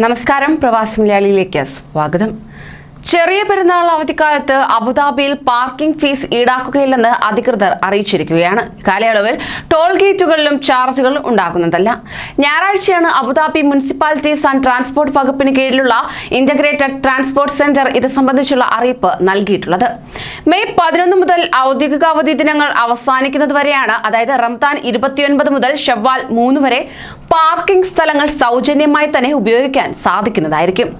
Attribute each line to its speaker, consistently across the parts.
Speaker 1: നമസ്കാരം, പ്രവാസി മലയാളിയിലേക്ക് സ്വാഗതം. ചെറിയ പെരുന്നാൾ അവധിക്കാലത്ത് അബുദാബിയിൽ പാർക്കിംഗ് ഫീസ് ഈടാക്കുകയില്ലെന്ന് അധികൃതർ അറിയിച്ചിരിക്കുകയാണ്. കാലയളവിൽ ടോൾ ഗേറ്റുകളിലും ചാർജുകൾ ഉണ്ടാകുന്നതല്ല. ഞായറാഴ്ചയാണ് അബുദാബി മുനിസിപ്പാലിറ്റീസ് ആൻഡ് ട്രാൻസ്പോർട്ട് വകുപ്പിന് കീഴിലുള്ള ഇന്റഗ്രേറ്റഡ് ട്രാൻസ്പോർട്ട് സെന്റർ ഇത് സംബന്ധിച്ചുള്ള അറിയിപ്പ് നൽകിയിട്ടുള്ളത്. മെയ് 11 മുതൽ ഔദ്യോഗിക അവധി ദിനങ്ങൾ അവസാനിക്കുന്നത് വരെയാണ്, അതായത് റംദാൻ 29 മുതൽ ഷവ്വാൽ 3 വരെ പാർക്കിംഗ് സ്ഥലങ്ങൾ സൗജന്യമായി തന്നെ ഉപയോഗിക്കാൻ സാധിക്കുന്നതായിരിക്കും.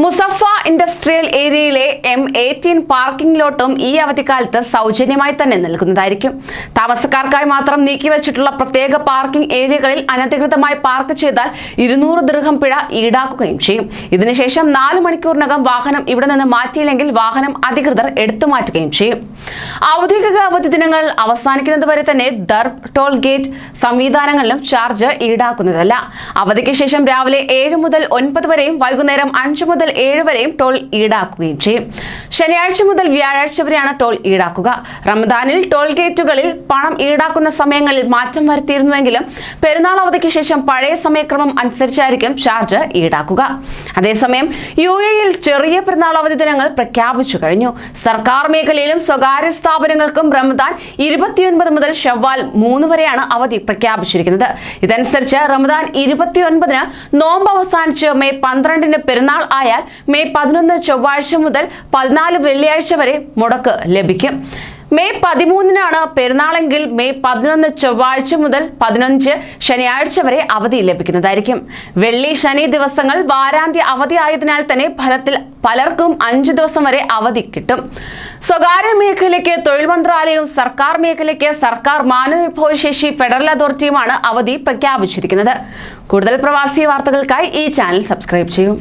Speaker 1: മുസഫ ഇൻഡസ്ട്രിയൽ ഏരിയയിലെ M18 പാർക്കിംഗ് ലോട്ടും ഈ അവധിക്കാലത്ത് സൗജന്യമായി തന്നെ നൽകുന്നതായിരിക്കും. താമസക്കാർക്കായി മാത്രം നീക്കിവച്ചിട്ടുള്ള പ്രത്യേക പാർക്കിംഗ് ഏരിയകളിൽ അനധികൃതമായി പാർക്ക് ചെയ്താൽ 200 ദിർഹം പിഴ ഈടാക്കുകയും ചെയ്യും. ഇതിനുശേഷം 4 മണിക്കൂറിനകം വാഹനം ഇവിടെ നിന്ന് മാറ്റിയില്ലെങ്കിൽ വാഹനം അധികൃതർ എടുത്തുമാറ്റുകയും ചെയ്യും. ഔദ്യോഗിക അവധി ദിനങ്ങൾ അവസാനിക്കുന്നതുവരെ തന്നെ ദർബ് ടോൾ ഗേറ്റ് സംവിധാനങ്ങളിലും ചാർജ് ഈടാക്കുന്നതല്ല. അവധിക്ക് ശേഷം രാവിലെ 7 മുതൽ 9 വരെയും വൈകുന്നേരം 5 മുതൽ 7 വരെയും ടോൾ ഈടാക്കുകയും ചെയ്യും. ശനിയാഴ്ച മുതൽ വ്യാഴാഴ്ച വരെയാണ് ടോൾ ഈടാക്കുക. റമദാനിൽ ടോൾ ഗേറ്റുകളിൽ പണം ഈടാക്കുന്ന സമയങ്ങളിൽ മാറ്റം വരുത്തിയിരുന്നുവെങ്കിലും പെരുന്നാൾ അവധിക്ക് ശേഷം പഴയ സമയക്രമം അനുസരിച്ചായിരിക്കും ചാർജ് ഈടാക്കുക. അതേസമയം UAEയിൽ ചെറിയ പെരുന്നാൾ അവധി ദിനങ്ങൾ പ്രഖ്യാപിച്ചു കഴിഞ്ഞു. സർക്കാർ മേഖലയിലും സ്വകാര്യ സ്ഥാപനങ്ങൾക്കും റമദാൻ 29 മുതൽ ഷവ്വാൽ 3 വരെയാണ് അവധി പ്രഖ്യാപിച്ചിരിക്കുന്നത്. ഇതനുസരിച്ച് റമദാൻ 29-ന് നോമ്പ് അവസാനിച്ച് മെയ് 12-ന് പെരുന്നാൾ ആയ മെയ് 11 ചൊവ്വാഴ്ച മുതൽ 14 വെള്ളിയാഴ്ച വരെ മുടക്ക് ലഭിക്കും. മെയ് 13-നാണ് പെരുന്നാളെങ്കിൽ മെയ് 11 ചൊവ്വാഴ്ച മുതൽ 15 ശനിയാഴ്ച വരെ അവധി ലഭിക്കുന്നതായിരിക്കും. വെള്ളി ശനി ദിവസങ്ങൾ വാരാന്ത്യ അവധി ആയതിനാൽ തന്നെ ഫലത്തിൽ പലർക്കും 5 ദിവസം വരെ അവധി കിട്ടും. സ്വകാര്യ മേഖലയ്ക്ക് തൊഴിൽ മന്ത്രാലയവും സർക്കാർ മേഖലയ്ക്ക് സർക്കാർ മാനവവിഭവശേഷി ഫെഡറൽ അതോറിറ്റിയുമാണ് അവധി പ്രഖ്യാപിച്ചിരിക്കുന്നത്. കൂടുതൽ പ്രവാസി വാർത്തകൾക്കായി ഈ ചാനൽ സബ്സ്ക്രൈബ് ചെയ്യൂ.